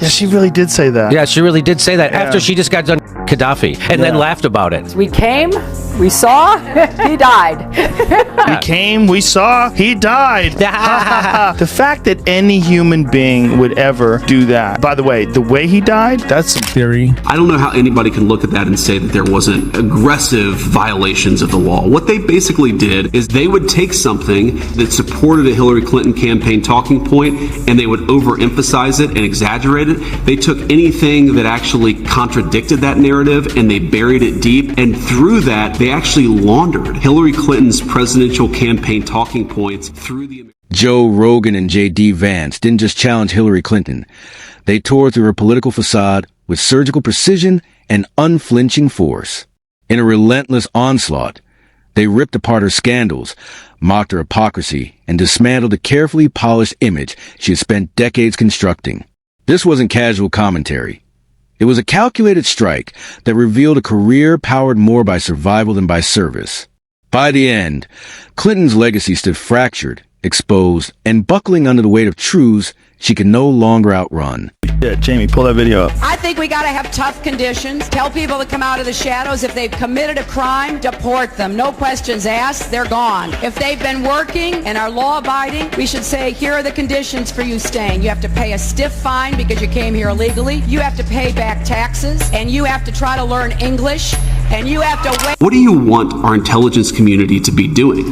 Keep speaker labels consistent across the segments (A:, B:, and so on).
A: Yeah, she really did say that.
B: Yeah, she really did say that after she just got done Gaddafi and then laughed about it.
C: We came, we saw, he died.
A: We came, we saw, he died. The fact that any human being would ever do that. By the way he died, that's some theory.
D: I don't know how anybody can look at that and say that there wasn't aggressive violations of the law. What they basically did is they would take something that supported a Hillary Clinton campaign talking point and they would overemphasize it and exaggerate it. They took anything that actually contradicted that narrative and they buried it deep, and through that they actually laundered Hillary Clinton's presidential campaign talking points through the
E: Joe Rogan and JD Vance didn't just challenge Hillary Clinton. They tore through her political facade with surgical precision and unflinching force. In a relentless onslaught, they ripped apart her scandals, mocked her hypocrisy, and dismantled the carefully polished image she had spent decades constructing. This wasn't casual commentary. It was a calculated strike that revealed a career powered more by survival than by service. By the end, Clinton's legacy stood fractured, exposed, and buckling under the weight of truths she could no longer outrun.
A: Yeah, Jamie, pull that video up.
C: I think we got to have tough conditions. Tell people to come out of the shadows. If they've committed a crime, deport them. No questions asked. They're gone. If they've been working and are law-abiding, we should say, here are the conditions for you staying. You have to pay a stiff fine because you came here illegally. You have to pay back taxes, and you have to try to learn English, and you have to wait.
D: What do you want our intelligence community to be doing?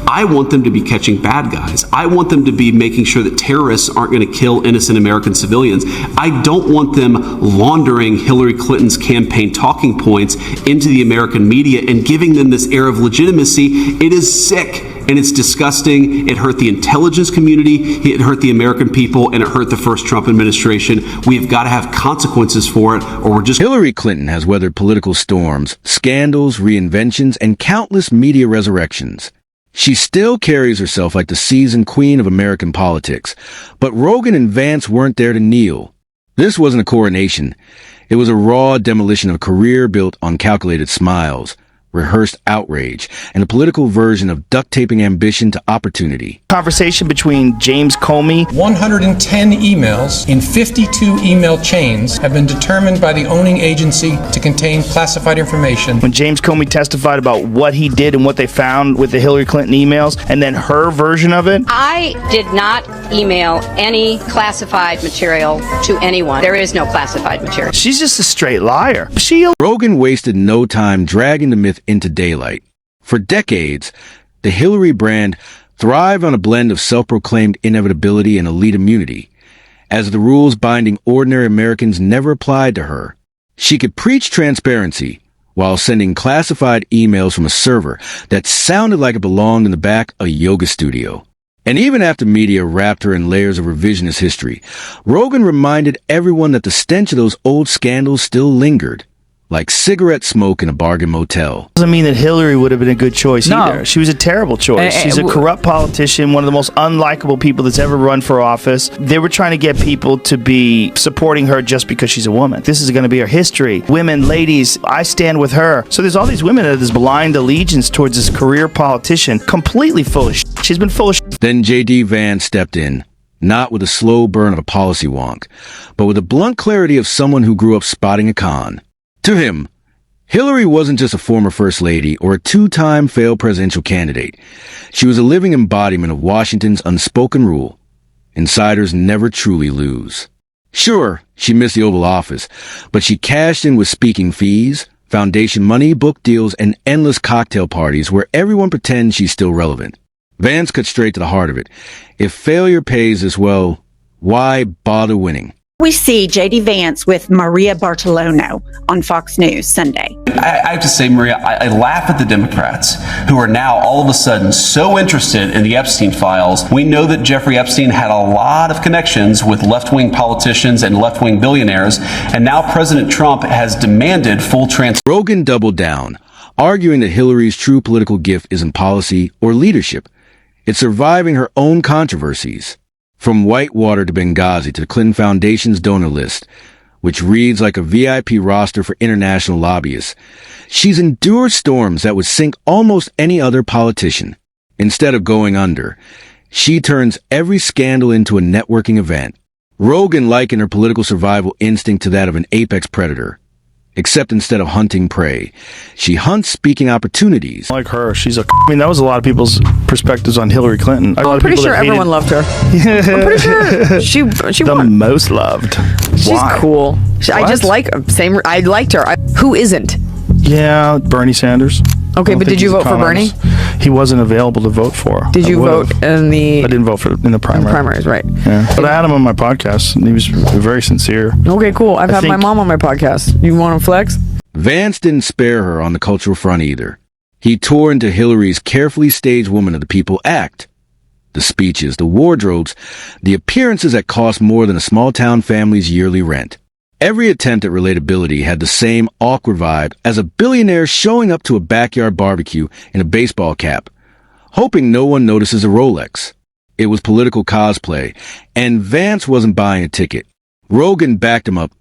D: I want them to be catching bad guys. I want them to be making sure that terrorists aren't going to kill innocent American civilians. I don't want them laundering Hillary Clinton's campaign talking points into the American media and giving them this air of legitimacy. It is sick and it's disgusting. It hurt the intelligence community, it hurt the American people, and it hurt the first Trump administration. We have got to have consequences for it, or we're just...
E: Hillary Clinton has weathered political storms, scandals, reinventions, and countless media resurrections. She still carries herself like the seasoned queen of American politics. But Rogan and Vance weren't there to kneel. This wasn't a coronation. It was a raw demolition of a career built on calculated smiles, rehearsed outrage, and a political version of duct-taping ambition to opportunity.
A: Conversation between James Comey.
F: 110 emails in 52 email chains have been determined by the owning agency to contain classified information.
A: When James Comey testified about what he did and what they found with the Hillary Clinton emails, and then her version of it.
G: I did not email any classified material to anyone. There is no classified material.
A: She's just a straight liar.
E: Rogan wasted no time dragging the myth into daylight. For decades, the Hillary brand thrived on a blend of self-proclaimed inevitability and elite immunity. As the rules binding ordinary Americans never applied to her, she could preach transparency while sending classified emails from a server that sounded like it belonged in the back of a yoga studio. And even after media wrapped her in layers of revisionist history, Rogan reminded everyone that the stench of those old scandals still lingered, like cigarette smoke in a bargain motel.
A: Doesn't mean that Hillary would have been a good choice either. She was a terrible choice. She's a corrupt politician, one of the most unlikable people that's ever run for office. They were trying to get people to be supporting her just because she's a woman. This is going to be her history. Women, ladies, I stand with her. So there's all these women that have this blind allegiance towards this career politician, completely full of shit. She's been full of shit.
E: Then JD Vance stepped in, not with a slow burn of a policy wonk, but with the blunt clarity of someone who grew up spotting a con. To him, Hillary wasn't just a former First Lady or a two-time failed presidential candidate. She was a living embodiment of Washington's unspoken rule: insiders never truly lose. Sure, she missed the Oval Office, but she cashed in with speaking fees, foundation money, book deals, and endless cocktail parties where everyone pretends she's still relevant. Vance cut straight to the heart of it. If failure pays as well, why bother winning?
H: We see JD Vance with Maria Bartiromo on Fox News Sunday.
D: I have to say, Maria, I laugh at the Democrats who are now all of a sudden so interested in the Epstein files. We know that Jeffrey Epstein had a lot of connections with left-wing politicians and left-wing billionaires, and now President Trump has demanded full transparency.
E: Rogan doubled down, arguing that Hillary's true political gift isn't policy or leadership. It's surviving her own controversies. From Whitewater to Benghazi to the Clinton Foundation's donor list, which reads like a VIP roster for international lobbyists, she's endured storms that would sink almost any other politician. Instead of going under, she turns every scandal into a networking event, Rogan likened her political survival instinct to that of an apex predator. Except instead of hunting prey, she hunts speaking opportunities.
A: Like her, that was a lot of people's perspectives on Hillary Clinton.
I: I'm pretty sure everyone loved her. I'm pretty sure she
A: the
I: won.
A: most loved.
I: She's cool. I just like I liked her. Who isn't?
A: Yeah, Bernie Sanders.
I: Okay, but did you vote for Bernie?
A: He wasn't available to vote for.
I: Did you vote in the...
A: I didn't vote in the primary.
I: Primaries, right.
A: Yeah. But I had him on my podcast, and he was very sincere.
I: Okay, cool. I've had my mom on my podcast. You want to flex?
E: Vance didn't spare her on the cultural front either. He tore into Hillary's carefully staged Woman of the People act. The speeches, the wardrobes, the appearances that cost more than a small-town family's yearly rent. Every attempt at relatability had the same awkward vibe as a billionaire showing up to a backyard barbecue in a baseball cap, hoping no one notices a Rolex. It was political cosplay, and Vance wasn't buying a ticket. Rogan backed him up,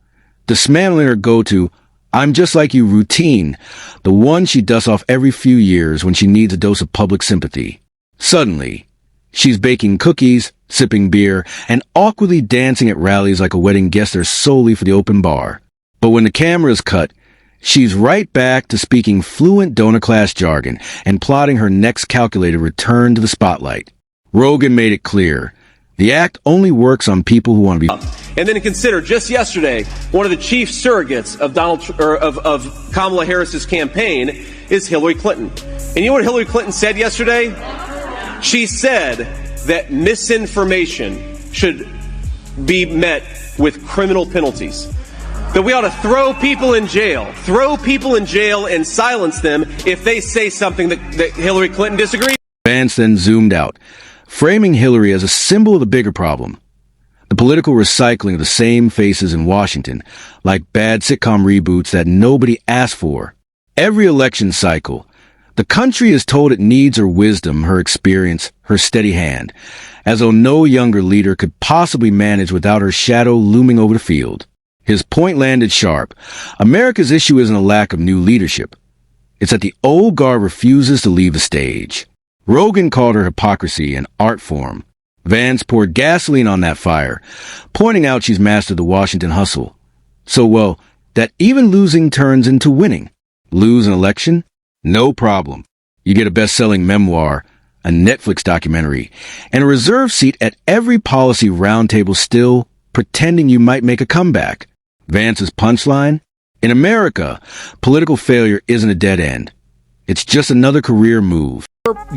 E: dismantling her go-to, "I'm just like you" routine, the one she dusts off every few years when she needs a dose of public sympathy. Suddenly, she's baking cookies, sipping beer, and awkwardly dancing at rallies like a wedding guest there solely for the open bar. But when the camera is cut, she's right back to speaking fluent donor-class jargon and plotting her next calculated return to the spotlight. Rogan made it clear, the act only works on people who want to be...
J: And then consider, just yesterday, one of the chief surrogates of of Kamala Harris's campaign is Hillary Clinton. And you know what Hillary Clinton said yesterday? She said that misinformation should be met with criminal penalties. That we ought to throw people in jail and silence them if they say something that Hillary Clinton disagrees.
E: Vance then zoomed out, framing Hillary as a symbol of the bigger problem. The political recycling of the same faces in Washington, like bad sitcom reboots that nobody asked for. Every election cycle, the country is told it needs her wisdom, her experience, her steady hand, as though no younger leader could possibly manage without her shadow looming over the field. His point landed sharp. America's issue isn't a lack of new leadership. It's that the old guard refuses to leave the stage. Rogan called her hypocrisy an art form. Vance poured gasoline on that fire, pointing out she's mastered the Washington hustle. So well that even losing turns into winning. Lose an election? No problem. You get a best-selling memoir, a Netflix documentary, and a reserve seat at every policy roundtable still pretending you might make a comeback. Vance's punchline? In America, political failure isn't a dead end. It's just another career move.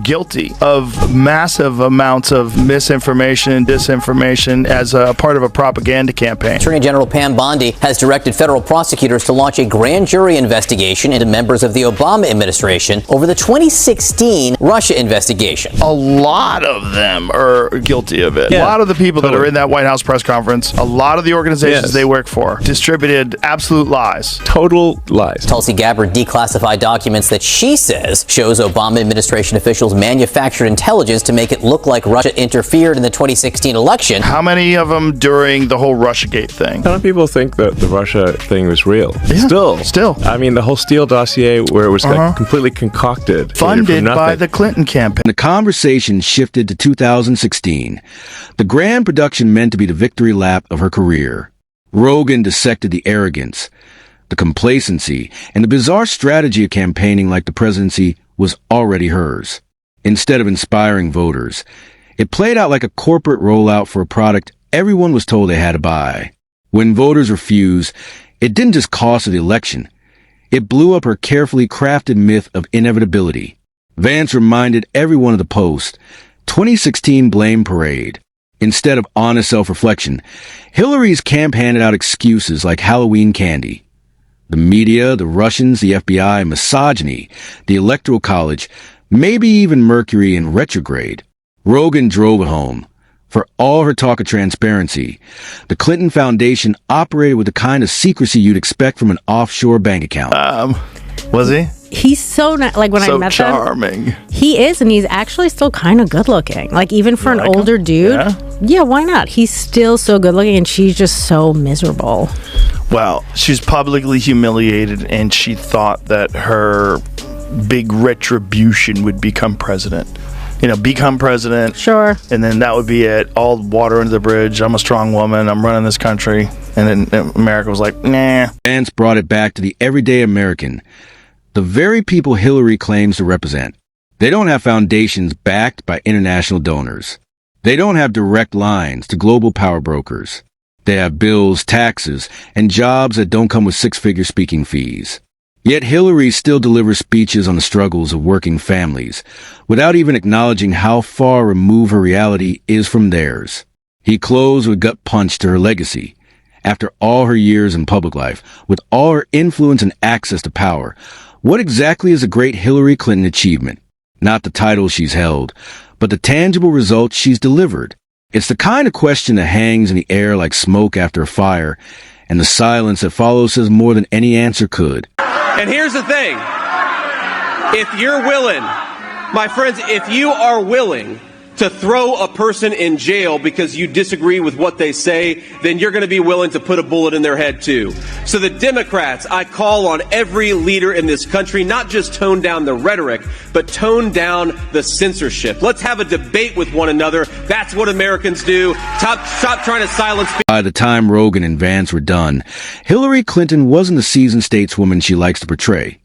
A: Guilty of massive amounts of misinformation and disinformation as a part of a propaganda campaign.
K: Attorney General Pam Bondi has directed federal prosecutors to launch a grand jury investigation into members of the Obama administration over the 2016 Russia investigation.
A: A lot of them are guilty of it.
B: Yeah,
A: a lot of the people that are in that White House press conference, a lot of the organizations they work for, distributed absolute lies.
B: Total lies.
K: Tulsi Gabbard declassified documents that she says shows Obama administration officials manufactured intelligence to make it look like Russia interfered in the 2016 election.
A: How many of them during the whole Russiagate thing?
L: A lot of people think that the Russia thing was real.
A: Yeah, still.
L: I mean, the whole Steele dossier where it was like completely concocted.
A: Funded by the Clinton campaign.
E: The conversation shifted to 2016. The grand production meant to be the victory lap of her career. Rogan dissected the arrogance, the complacency, and the bizarre strategy of campaigning like the presidency was already hers. Instead of inspiring voters, it played out like a corporate rollout for a product everyone was told they had to buy. When voters refused, it didn't just cost her the election. It blew up her carefully crafted myth of inevitability. Vance reminded everyone of the post, 2016 blame parade. Instead of honest self-reflection, Hillary's camp handed out excuses like Halloween candy. The media, the Russians, the FBI, misogyny, the Electoral College, maybe even Mercury in retrograde. Rogan drove it home. For all her talk of transparency, the Clinton Foundation operated with the kind of secrecy you'd expect from an offshore bank account.
A: Was he?
M: He's so nice. Like when I met
A: charming.
M: him, he is, and he's actually still kind of good looking. Like even for an older dude, yeah, why not? He's still so good looking, and she's just so miserable.
A: Well, she's publicly humiliated, and she thought that her big retribution would become president. become president.
M: Sure.
A: And then that would be it. All water under the bridge. I'm a strong woman. I'm running this country. And then America was like, nah.
E: Vance brought it back to the everyday American, the very people Hillary claims to represent. They don't have foundations backed by international donors. They don't have direct lines to global power brokers. They have bills, taxes, and jobs that don't come with six-figure speaking fees. Yet Hillary still delivers speeches on the struggles of working families, without even acknowledging how far removed her reality is from theirs. He closed with gut punch to her legacy. After all her years in public life, with all her influence and access to power, what exactly is a great Hillary Clinton achievement? Not the title she's held, but the tangible results she's delivered. It's the kind of question that hangs in the air like smoke after a fire, and the silence that follows says more than any answer could.
J: And here's the thing. If you're willing, my friends, if you are willing to throw a person in jail because you disagree with what they say, then you're going to be willing to put a bullet in their head too. So the Democrats, I call on every leader in this country, not just tone down the rhetoric, but tone down the censorship. Let's have a debate with one another. That's what Americans do. Stop trying to silence people.
E: By the time Rogan and Vance were done, Hillary Clinton wasn't the seasoned stateswoman she likes to portray.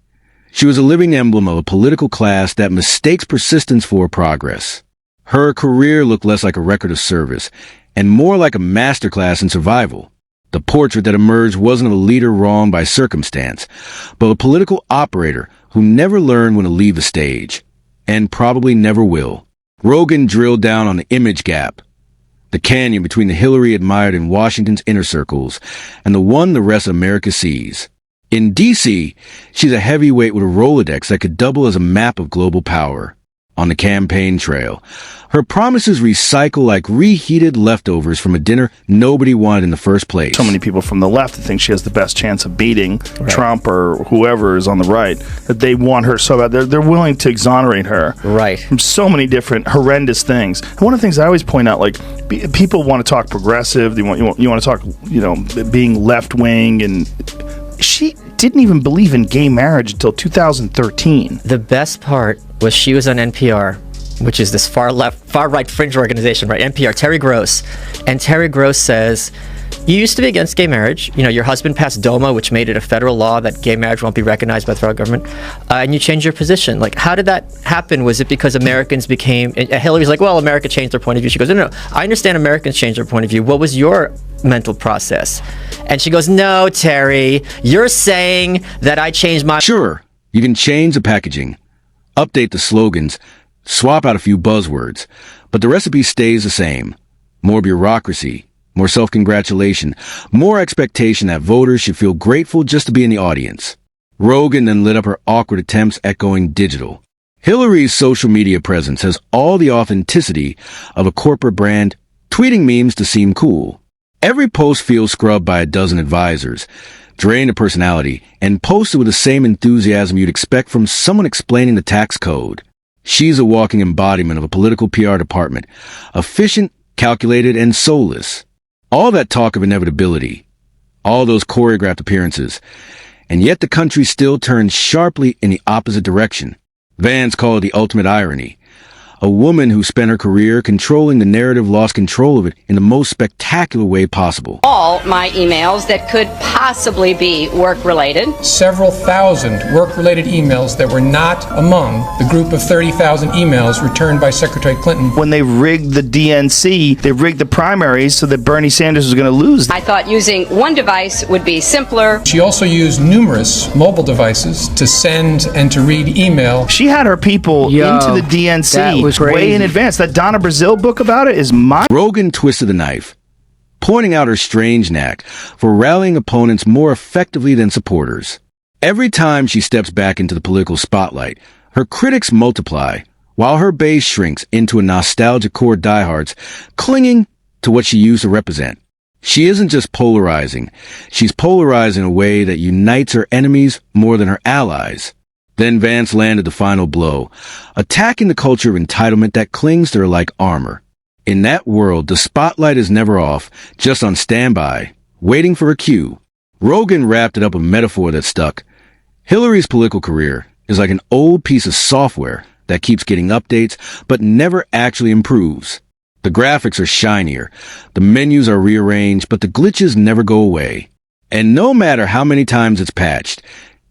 E: She was a living emblem of a political class that mistakes persistence for progress. Her career looked less like a record of service and more like a masterclass in survival. The portrait that emerged wasn't of a leader wronged by circumstance, but a political operator who never learned when to leave the stage, and probably never will. Rogan drilled down on the image gap, the canyon between the Hillary admired in Washington's inner circles and the one the rest of America sees. In D.C., she's a heavyweight with a Rolodex that could double as a map of global power. On the campaign trail, her promises recycle like reheated leftovers from a dinner nobody wanted in the first place.
A: So many people from the left that think she has the best chance of beating Trump or whoever is on the right, that they want her so bad. They're willing to exonerate her from so many different horrendous things. And one of the things I always point out, like, people want to talk progressive. You want to talk, being left wing, and she didn't even believe in gay marriage until 2013.
N: The best part was she was on NPR, which is this far right fringe organization, right? NPR, Terry Gross. And Terry Gross says, you used to be against gay marriage. Your husband passed DOMA, which made it a federal law that gay marriage won't be recognized by the federal government. And you changed your position. Like, how did that happen? Was it because Americans became... And Hillary's like, well, America changed their point of view. She goes, no, I understand Americans changed their point of view. What was your mental process? And she goes, no, Terry, you're saying that I changed my...
E: Sure, you can change the packaging, update the slogans, swap out a few buzzwords, but the recipe stays the same. More bureaucracy, more self-congratulation, more expectation that voters should feel grateful just to be in the audience. Rogan then lit up her awkward attempts at going digital. Hillary's social media presence has all the authenticity of a corporate brand tweeting memes to seem cool. Every post feels scrubbed by a dozen advisors, drained of personality, and posted with the same enthusiasm you'd expect from someone explaining the tax code. She's a walking embodiment of a political PR department, efficient, calculated, and soulless. All that talk of inevitability, all those choreographed appearances, and yet the country still turns sharply in the opposite direction. Vance called it the ultimate irony. A woman who spent her career controlling the narrative lost control of it in the most spectacular way possible.
G: All my emails that could possibly be work-related.
F: Several thousand work-related emails that were not among the group of 30,000 emails returned by Secretary Clinton.
A: When they rigged the DNC, they rigged the primaries so that Bernie Sanders was going to lose.
G: I thought using one device would be simpler.
F: She also used numerous mobile devices to send and to read email.
A: She had her people into the DNC. Way in advance. That Donna Brazile book about it is
E: Rogan twisted the knife, pointing out her strange knack for rallying opponents more effectively than supporters. Every time she steps back into the political spotlight, her critics multiply, while her base shrinks into a nostalgic core of diehards clinging to what she used to represent. She isn't just polarizing. She's polarized in a way that unites her enemies more than her allies. Then Vance landed the final blow, attacking the culture of entitlement that clings to her like armor. In that world, the spotlight is never off, just on standby, waiting for a cue. Rogan wrapped it up with a metaphor that stuck. Hillary's political career is like an old piece of software that keeps getting updates, but never actually improves. The graphics are shinier, the menus are rearranged, but the glitches never go away. And no matter how many times it's patched,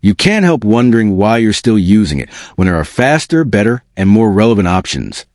E: you can't help wondering why you're still using it when there are faster, better, and more relevant options.